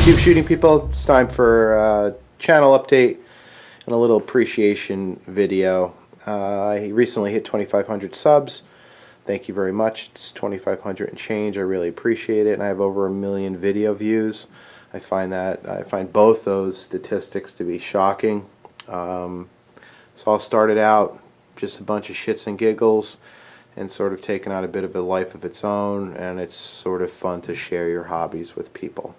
YouTube shooting people, it's time for a channel update and a little appreciation video. I recently hit 2,500 subs. Thank you very much. It's 2,500 and change. I really appreciate it, and I have over 1 million video views. I find both those statistics to be shocking. So all started out just a bunch of shits and giggles, and sort of taken on a bit of a life of its own, and it's sort of fun to share your hobbies with people.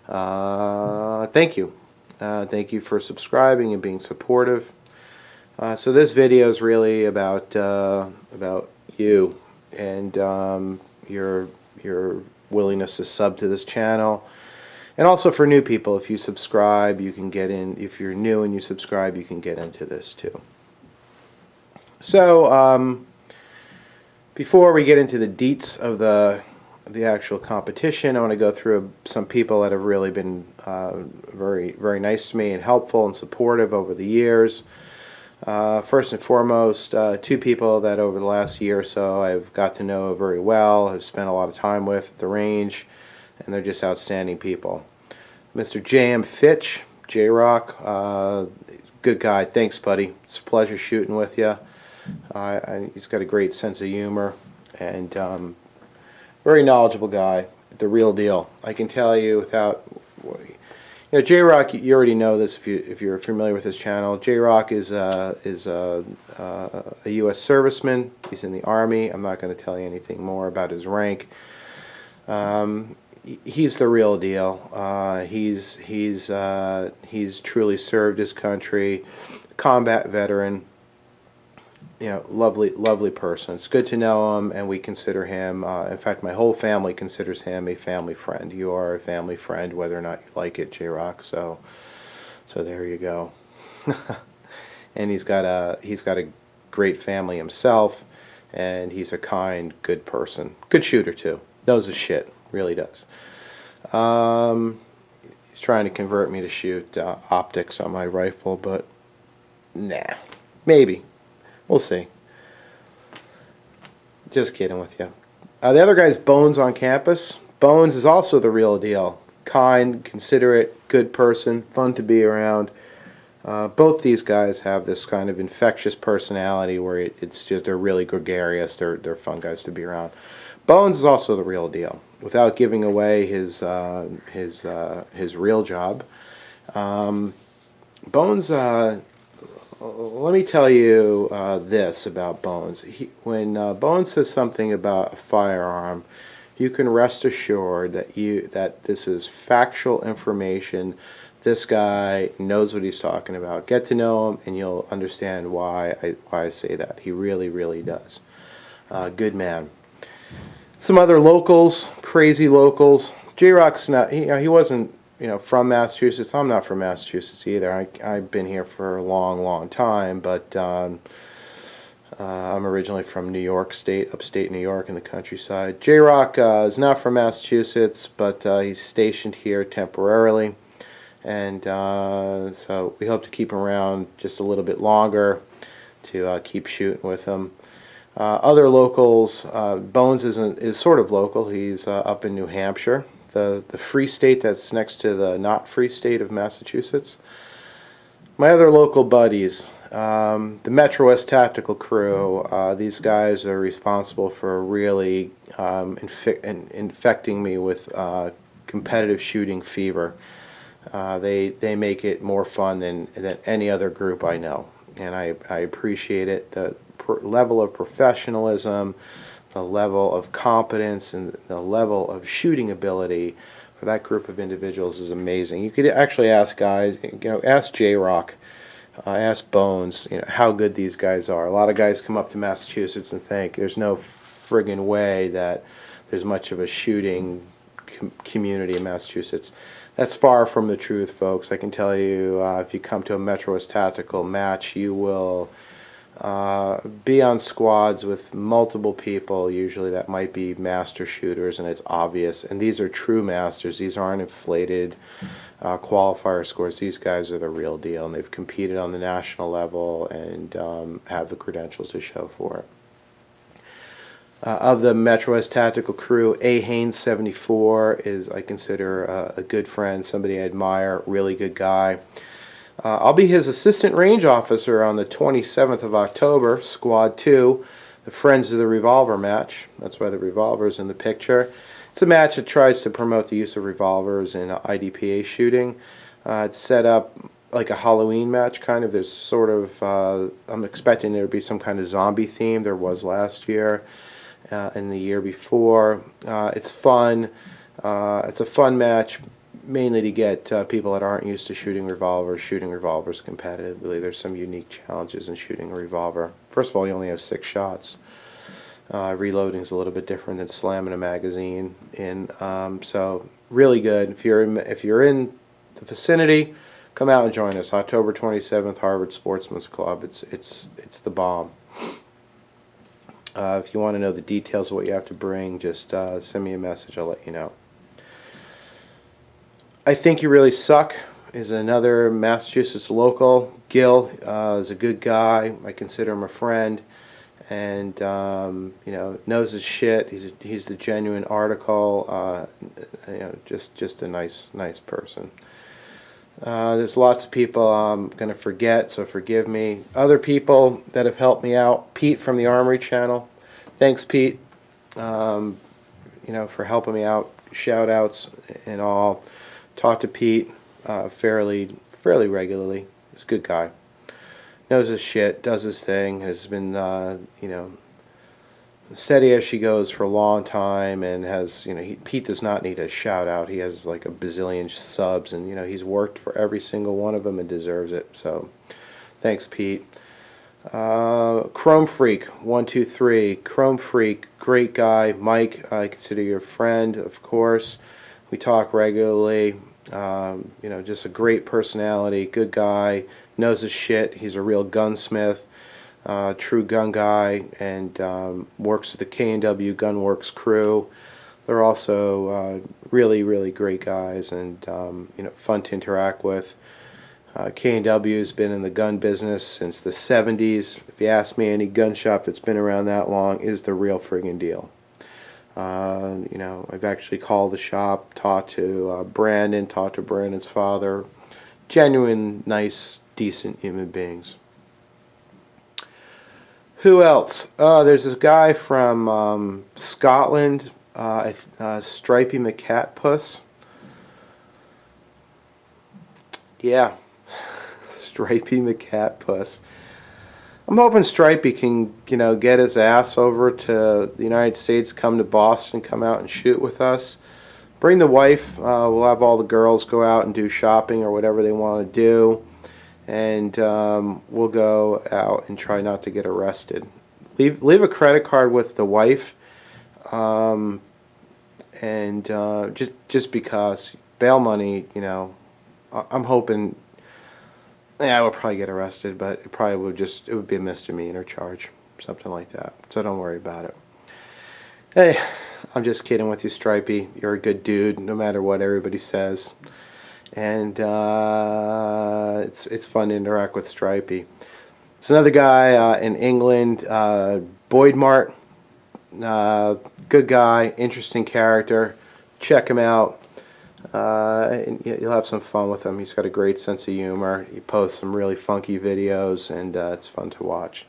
Thank you. Thank you for subscribing and being supportive. So this video is really about you and your willingness to sub to this channel, and also for new people. If you subscribe, you can get in. If you're new and you subscribe, you can get into this too. So before we get into the deets of the actual competition, I want to go through some people that have really been very nice to me and helpful and supportive over the years. First and foremost, two people that over the last year or so I've got to know very well, have spent a lot of time with at the range, and they're just outstanding people. Mr. J.M. Fitch, J-Rock, good guy. Thanks, buddy. It's a pleasure shooting with you. He's got a great sense of humor, and very knowledgeable guy, the real deal. I can tell you without, J-Rock, you already know this if you're familiar with his channel. J-Rock is a U.S. serviceman. He's in the Army. I'm not going to tell you anything more about his rank. He's the real deal. He's truly served his country, combat veteran. Lovely person. It's good to know him, and we consider him, in fact, my whole family considers him a family friend. You are a family friend, whether or not you like it, J-Rock. So there you go. And he's got a great family himself, and he's a kind, good person. Good shooter, too. Knows his shit. Really does. He's trying to convert me to shoot optics on my rifle, but nah. Maybe. We'll see. Just kidding with you. The other guy's Bones on campus. Bones is also the real deal. Kind, considerate, good person, fun to be around. Both these guys have this kind of infectious personality where it's just, they're really gregarious. They're fun guys to be around. Bones is also the real deal. Without giving away his real job, Bones. Let me tell you this about Bones. When Bones says something about a firearm, you can rest assured that this is factual information. This guy knows what he's talking about. Get to know him, and you'll understand why I say that. He really does. Good man. Some other locals, crazy locals. J-Rock's not. He wasn't. From Massachusetts. I'm not from Massachusetts either. I've been here for a long time, but I'm originally from New York State, upstate New York in the countryside. J-Rock is not from Massachusetts, but he's stationed here temporarily, and so we hope to keep him around just a little bit longer to keep shooting with him. Other locals, Bones is sort of local. He's up in New Hampshire. The free state that's next to the not free state of Massachusetts. My other local buddies, the Metro West Tactical Crew, these guys are responsible for really infecting me with competitive shooting fever. They make it more fun than any other group I know, and I appreciate it. The level of professionalism, the level of competence, and the level of shooting ability for that group of individuals is amazing. You could actually ask guys, ask J-Rock, ask Bones, how good these guys are. A lot of guys come up to Massachusetts and think there's no friggin' way that there's much of a shooting community in Massachusetts. That's far from the truth, folks. I can tell you, if you come to a Metro West Tactical match, you will be on squads with multiple people usually that might be master shooters, and it's obvious. And these are true masters. These aren't inflated qualifier scores. These guys are the real deal, and they've competed on the national level and have the credentials to show for it. Of the Metro West Tactical crew, A. Haynes 74 is, I consider, a good friend, somebody I admire, really good guy. I'll be his assistant range officer on the 27th of October, Squad 2, the Friends of the Revolver match. That's why the revolver's in the picture. It's a match that tries to promote the use of revolvers in IDPA shooting. It's set up like a Halloween match, kind of. There's sort of, I'm expecting there to be some kind of zombie theme. There was last year and the year before. It's fun. It's a fun match, mainly to get people that aren't used to shooting revolvers competitively. There's some unique challenges in shooting a revolver. First of all, you only have 6 shots. Reloading is a little bit different than slamming a magazine in. So really good. If you're in the vicinity, come out and join us. October 27th, Harvard Sportsman's Club. It's the bomb. If you want to know the details of what you have to bring, just send me a message. I'll let you know. I Think You Really Suck is another Massachusetts local. Gil is a good guy. I consider him a friend, and knows his shit. He's the genuine article. Just a nice person. There's lots of people I'm going to forget, so forgive me. Other people that have helped me out, Pete from the Armory Channel. Thanks, Pete, for helping me out. Shout outs and all. Talk to Pete fairly regularly. He's a good guy. Knows his shit, does his thing, has been, steady as she goes for a long time, and has, Pete does not need a shout out. He has like a bazillion subs, and he's worked for every single one of them and deserves it. So thanks, Pete. Chrome Freak 123. Chrome Freak, great guy. Mike, I consider your friend, of course. We talk regularly. Just a great personality, good guy, knows his shit. He's a real gunsmith. True gun guy, and works with the K&W Gunworks crew. They're also really great guys, and fun to interact with. K&W has been in the gun business since the 70s. If you ask me, any gun shop that's been around that long is the real friggin' deal. I've actually called the shop, talked to Brandon's father. Genuine, nice, decent human beings. Who else? There's this guy from Scotland, Stripey McCatpuss. Yeah, Stripey McCatpuss. I'm hoping Stripey can, get his ass over to the United States, come to Boston, come out and shoot with us. Bring the wife. We'll have all the girls go out and do shopping or whatever they want to do. And we'll go out and try not to get arrested. Leave a credit card with the wife, and just because bail money, I'm hoping. Yeah, I would probably get arrested, but it would be a misdemeanor charge, something like that. So don't worry about it. Hey, I'm just kidding with you, Stripey. You're a good dude, no matter what everybody says. And it's fun to interact with Stripey. There's another guy in England, Boyd Mart. Good guy, interesting character. Check him out. And you'll have some fun with him. He's got a great sense of humor. He posts some really funky videos, and it's fun to watch.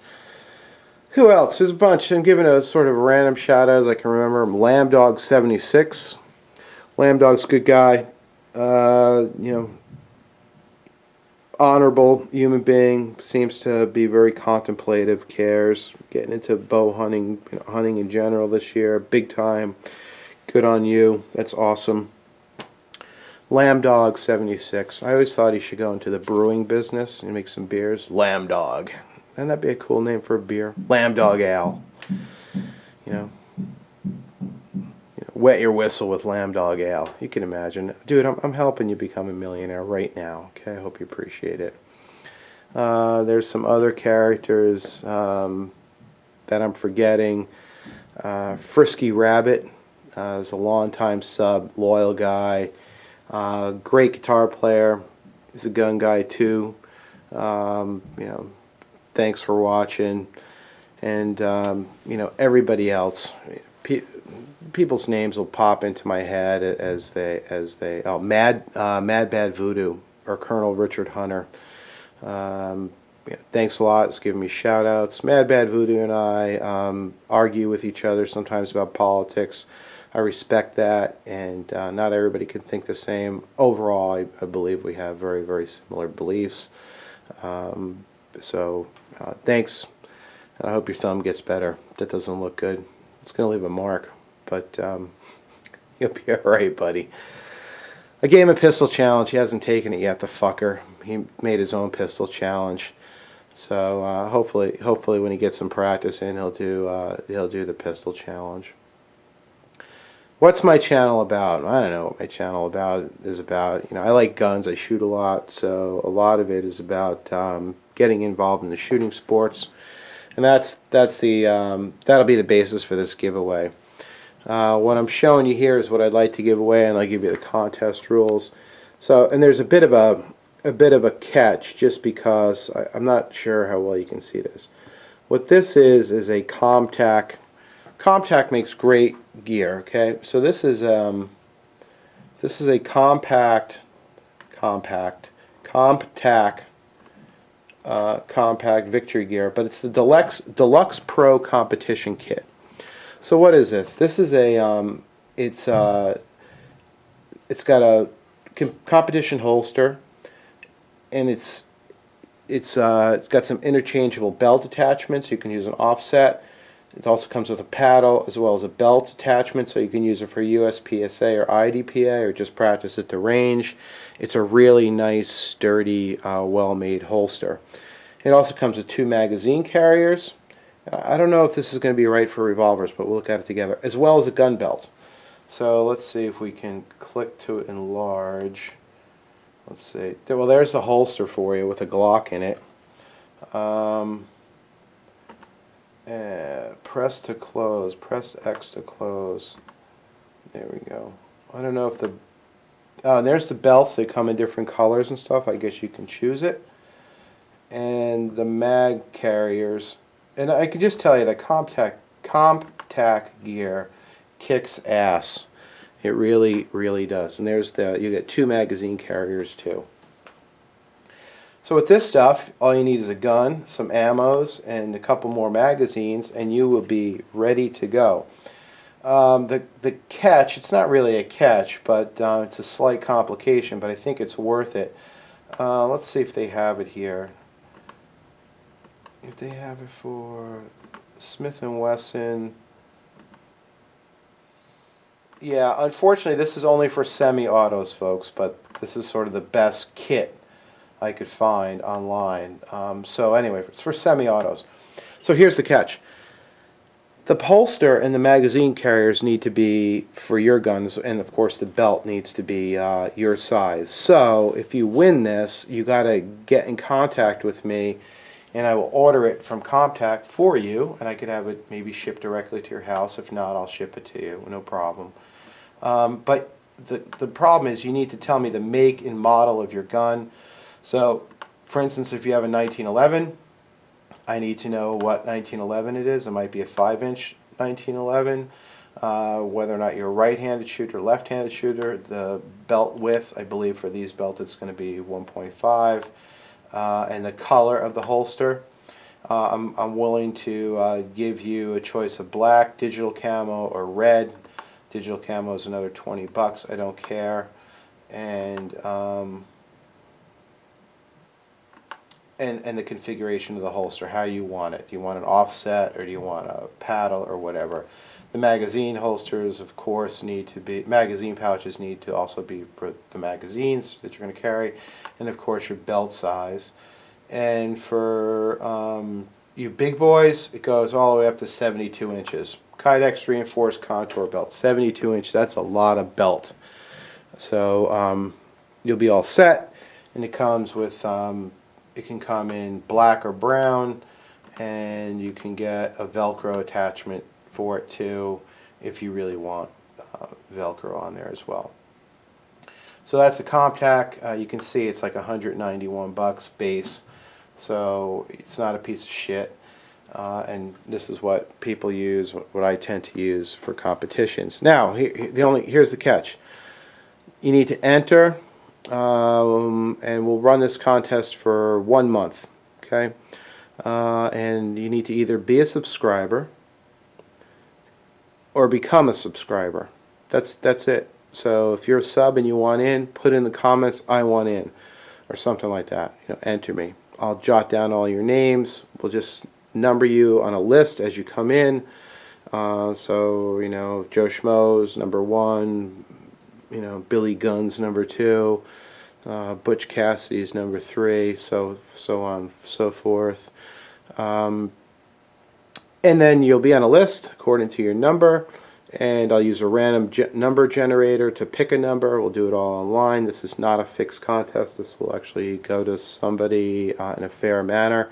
Who else? There's a bunch. I'm giving a sort of random shout out as I can remember. Lambdog76. Lambdog's a good guy. Honorable human being, seems to be very contemplative, cares, getting into bow hunting, hunting in general this year, big time. Good on you. That's awesome. Lambdog76. I always thought he should go into the brewing business and make some beers. Lambdog. Wouldn't that be a cool name for a beer? Lambdog Ale. Wet your whistle with Lambdog Ale. You can imagine. Dude, I'm helping you become a millionaire right now. Okay, I hope you appreciate it. There's some other characters that I'm forgetting. Frisky Rabbit is a long-time sub, loyal guy. Great guitar player. He's a gun guy too. Thanks for watching. and you know, everybody else. People's names will pop into my head as they Mad Bad Voodoo or Colonel Richard Hunter. Yeah, thanks a lot. It's giving me shout outs. Mad Bad Voodoo and I argue with each other sometimes about politics. I respect that, and not everybody can think the same. Overall, I believe we have very, very similar beliefs. So thanks, and I hope your thumb gets better. That doesn't look good. It's going to leave a mark, but you'll be all right, buddy. I gave him a pistol challenge. He hasn't taken it yet, the fucker. He made his own pistol challenge. So hopefully when he gets some practice in, he'll do the pistol challenge. What's my channel about? I don't know what my channel is about. You know, I like guns. I shoot a lot, so a lot of it is about getting involved in the shooting sports, and that'll be the basis for this giveaway. What I'm showing you here is what I'd like to give away, and I'll give you the contest rules. So, and there's a bit of a catch, just because I'm not sure how well you can see this. What this is a ComTac. ComTac makes great gear. Okay, so this is a compact victory gear, but it's the Deluxe Pro competition kit. So what is this? This is it's got a competition holster, and it's got some interchangeable belt attachments. You can use an offset. It also comes with a paddle as well as a belt attachment, so you can use it for USPSA or IDPA or just practice at the range. It's a really nice, sturdy, well-made holster. It also comes with 2 magazine carriers. I don't know if this is going to be right for revolvers, but we'll look at it together, as well as a gun belt. So let's see if we can click to enlarge. Let's see. Well, there's the holster for you with a Glock in it. Press to close. Press X to close. There we go. I don't know if the... Oh, and there's the belts. They come in different colors and stuff. I guess you can choose it. And the mag carriers. And I can just tell you that ComTac gear kicks ass. It really, really does. And there's you get 2 magazine carriers too. So with this stuff, all you need is a gun, some ammos, and a couple more magazines, and you will be ready to go. The catch, it's not really a catch, but it's a slight complication, but I think it's worth it. Let's see if they have it here. If they have it for Smith & Wesson. Yeah, unfortunately this is only for semi-autos, folks, but this is sort of the best kit I could find online. So anyway, it's for semi-autos. So here's the catch. The holster and the magazine carriers need to be for your guns, and of course the belt needs to be your size. So if you win this, you got to get in contact with me, and I will order it from ComTac for you, and I could have it maybe shipped directly to your house. If not, I'll ship it to you, no problem. But the problem is you need to tell me the make and model of your gun. So, for instance, if you have a 1911, I need to know what 1911 it is. It might be a 5-inch 1911. Whether or not you're a right-handed shooter, left-handed shooter. The belt width, I believe for these belts it's going to be 1.5. And the color of the holster, I'm willing to give you a choice of black, digital camo, or red. Digital camo is another $20. I don't care. And the configuration of the holster, how you want it. Do you want an offset, or do you want a paddle, or whatever? The magazine holsters, of course, magazine pouches need to also be for the magazines that you're going to carry, and of course your belt size. And for you big boys, it goes all the way up to 72 inches. Kydex reinforced contour belt, 72 inch, that's a lot of belt. So you'll be all set, and it comes with, it can come in black or brown, and you can get a Velcro attachment for it too, if you really want Velcro on there as well. So that's the ComTac. You can see it's like $191 base, so it's not a piece of shit. and this is what people use, what I tend to use for competitions. Now, here's the catch. You need to enter, and we'll run this contest for 1 month, okay? And you need to either be a subscriber or become a subscriber. That's it. So if you're a sub and you want in, put in the comments, I want in, or something like that. Enter me. I'll jot down all your names. We'll just number you on a list as you come in. So Joe Schmo's number 1, Billy Gunn's number 2, Butch Cassidy's number 3, so on, so forth. And then you'll be on a list according to your number, and I'll use a random number generator to pick a number. We'll do it all online. This is not a fixed contest. This will actually go to somebody in a fair manner.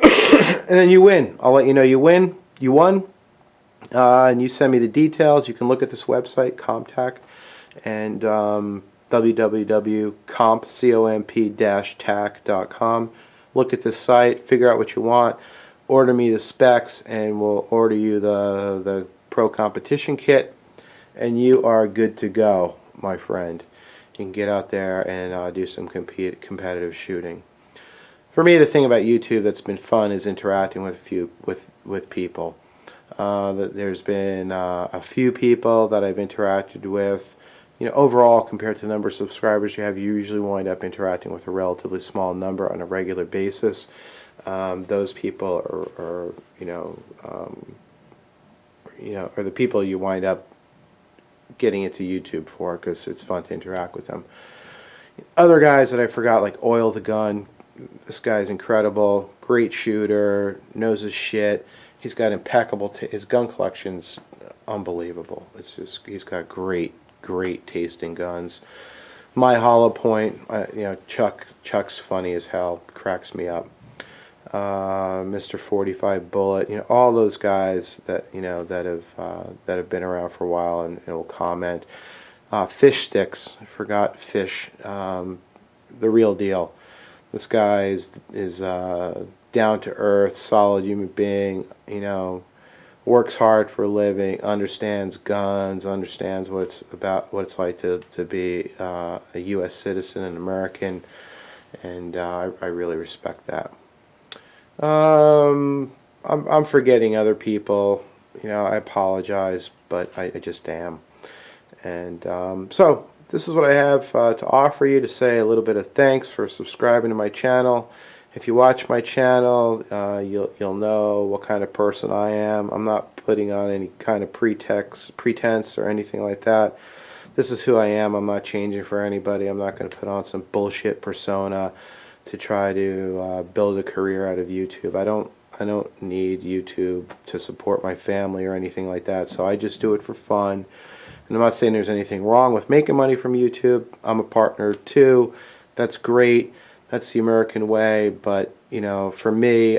And then you win. I'll let you know you win. You won. And you send me the details. You can look at this website, Comptac, and www.comp-tac.com. Look at this site, figure out what you want, order me the specs, and we'll order you the Pro Competition Kit, and you are good to go, my friend. You can get out there and do some competitive shooting. For me, the thing about YouTube that's been fun is interacting with people. There's been a few people that I've interacted with. Overall, compared to the number of subscribers you have, you usually wind up interacting with a relatively small number on a regular basis. Those people are the people you wind up getting into YouTube for, because it's fun to interact with them. Other guys that I forgot, like Oil the Gun. This guy's incredible, great shooter, knows his shit. He's got impeccable. His gun collection's unbelievable. It's just, he's got great taste in guns. My Hollow Point, Chuck's funny as hell, cracks me up. Mr. 45 Bullet, all those guys that have been around for a while and will comment. Fish Sticks, I forgot Fish, the real deal. This guy is down to earth, solid human being. Works hard for a living, understands guns, understands what it's like to be a U.S. citizen, an American, and I really respect that. I'm forgetting other people. I apologize, but I just am. And so this is what I have to offer you, to say a little bit of thanks for subscribing to my channel. If you watch my channel, you'll know what kind of person I am. I'm not putting on any kind of pretense or anything like that. This is who I am. I'm not changing for anybody. I'm not going to put on some bullshit persona to try to build a career out of YouTube. I don't need YouTube to support my family or anything like that. So I just do it for fun. And I'm not saying there's anything wrong with making money from YouTube. I'm a partner too. That's great. That's the American way. But for me,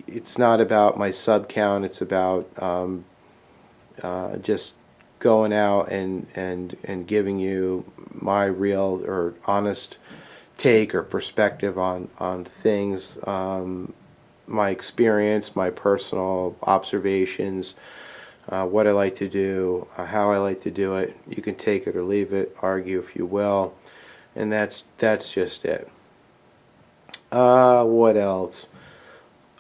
it's not about my sub count. It's about just going out and giving you my real or honest take or perspective on things, my experience, my personal observations, what I like to do, how I like to do it. You can take it or leave it, argue if you will, and that's just it. What else?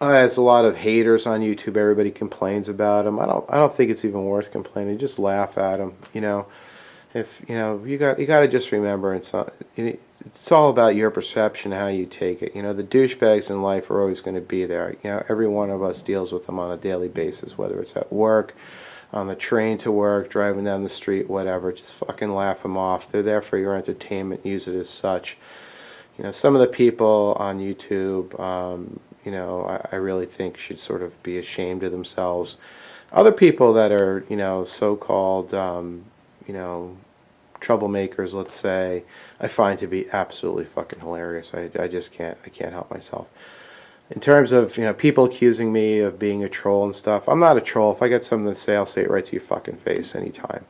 There's a lot of haters on YouTube. Everybody complains about them. I don't think it's even worth complaining. Just laugh at them. If you got to just remember, it's all about your perception, how you take it. The douchebags in life are always going to be there. Every one of us deals with them on a daily basis, whether it's at work, on the train to work, driving down the street, whatever. Just fucking laugh them off. They're there for your entertainment. Use it as such. Some of the people on YouTube, I really think should sort of be ashamed of themselves. Other people that are, so-called, troublemakers, let's say, I find to be absolutely fucking hilarious. I just can't help myself. In terms of, people accusing me of being a troll and stuff, I'm not a troll. If I get something to say, I'll say it right to your fucking face anytime.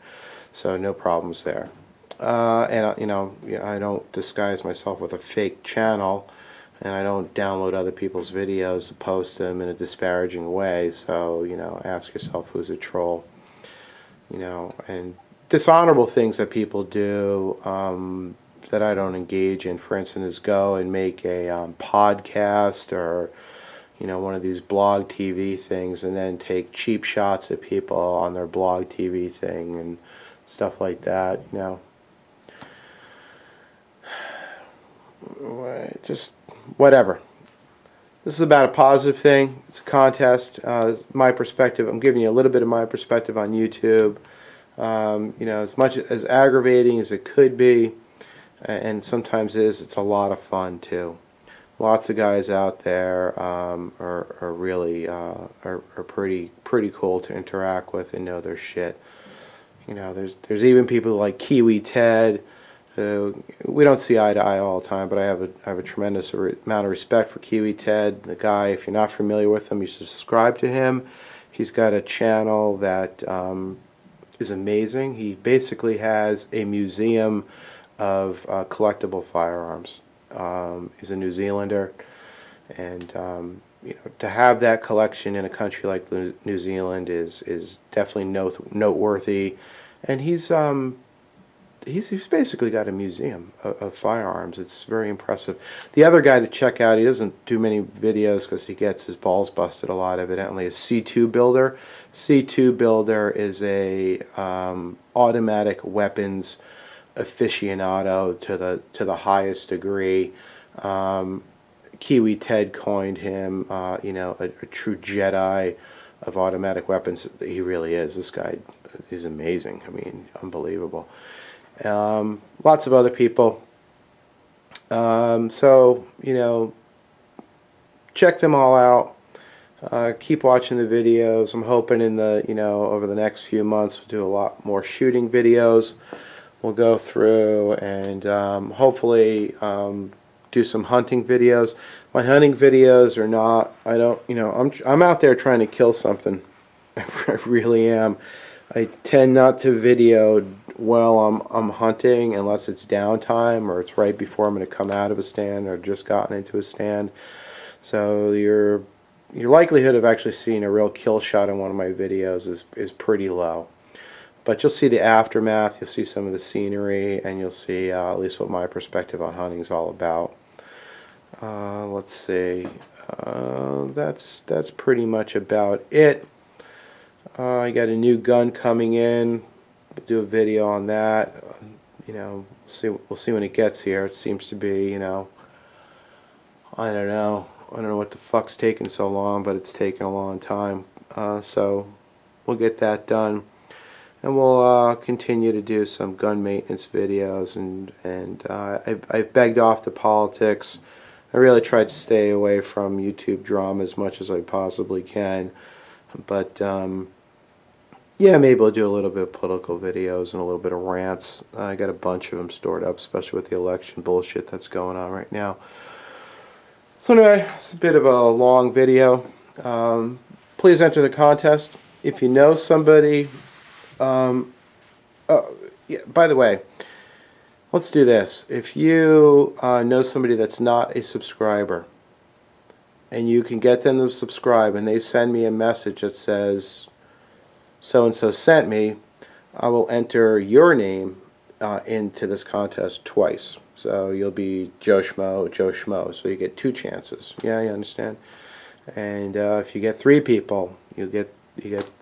So no problems there. And I don't disguise myself with a fake channel. and I don't download other people's videos to post them in a disparaging way. So, ask yourself who's a troll. And dishonorable things that people do that I don't engage in, for instance, is go and make a podcast or one of these blog TV things, and then take cheap shots at people on their blog TV thing and stuff like that. Just whatever. This is about a positive thing. It's a contest. My perspective. I'm giving you a little bit of my perspective on YouTube. As much as aggravating as it could be, and sometimes is, it's a lot of fun too. Lots of guys out there are really are pretty cool to interact with and know their shit. There's even people like Kiwi Ted, who we don't see eye to eye all the time, but I have a tremendous amount of respect for Kiwi Ted. The guy, if you're not familiar with him, you should subscribe to him. He's got a channel that is amazing. He basically has a museum of collectible firearms. He's a New Zealander, and to have that collection in a country like New Zealand is definitely noteworthy. And he's basically got a museum of firearms. It's very impressive. The other guy to check out, he doesn't do many videos because he gets his balls busted a lot, evidently, is C2 Builder. C2 Builder is a automatic weapons aficionado to the highest degree. Kiwi Ted coined him, a true Jedi of automatic weapons. He really is. This guy is amazing. I mean, unbelievable. Lots of other people. So, check them all out. Keep watching the videos. I'm hoping over the next few months we'll do a lot more shooting videos. We'll go through and hopefully do some hunting videos. My hunting videos are not, I'm out there trying to kill something. I really am. I tend not to video while I'm hunting unless it's downtime or it's right before I'm going to come out of a stand or just gotten into a stand. So your likelihood of actually seeing a real kill shot in one of my videos is pretty low. But you'll see the aftermath, you'll see some of the scenery, and you'll see at least what my perspective on hunting is all about. Let's see. That's pretty much about it. I got a new gun coming in. We'll do a video on that. We'll see when it gets here. It seems to be, I don't know what the fuck's taking so long, but it's taking a long time. So we'll get that done. And we'll continue to do some gun maintenance videos, and I've begged off the politics. I really tried to stay away from YouTube drama as much as I possibly can, but yeah, maybe I'll do a little bit of political videos and a little bit of rants. I got a bunch of them stored up, especially with the election bullshit that's going on right now. So anyway, it's a bit of a long video. Please enter the contest. If you know somebody... yeah, by the way, let's do this. If you know somebody that's not a subscriber and you can get them to subscribe and they send me a message that says so-and-so sent me, I will enter your name into this contest twice. So you'll be Joe Schmo. So you get 2 chances. Yeah, you understand? And if you get 3 people, you get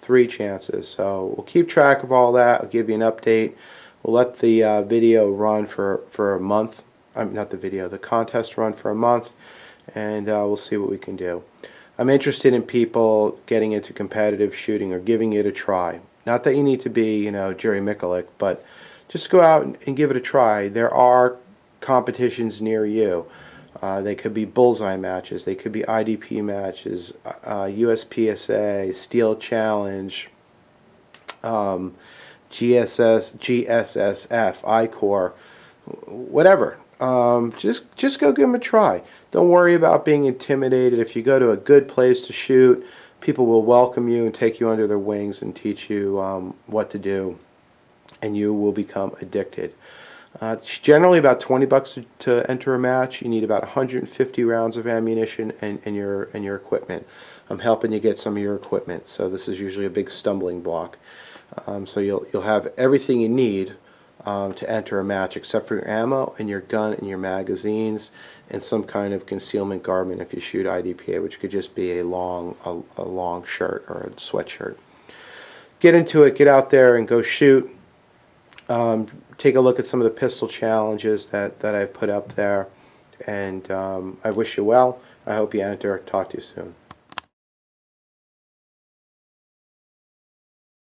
3 chances. So we'll keep track of all that. I'll give you an update. We'll let the video run for a month. Not the video, the contest run for a month, and we'll see what we can do. I'm interested in people getting into competitive shooting or giving it a try. Not that you need to be, Jerry Mikulik, but just go out and give it a try. There are competitions near you. They could be bullseye matches. They could be IDP matches, USPSA, Steel Challenge, GSSF, I-Corps, whatever. Just go give them a try. Don't worry about being intimidated. If you go to a good place to shoot, people will welcome you and take you under their wings and teach you what to do, and you will become addicted. It's generally about $20 to enter a match. You need about 150 rounds of ammunition and your equipment. I'm helping you get some of your equipment, so this is usually a big stumbling block. So you'll have everything you need to enter a match, except for your ammo and your gun and your magazines and some kind of concealment garment if you shoot IDPA, which could just be a long shirt or a sweatshirt. Get into it, get out there and go shoot. Take a look at some of the pistol challenges that I've put up there, and I wish you well. I hope you enter. Talk to you soon.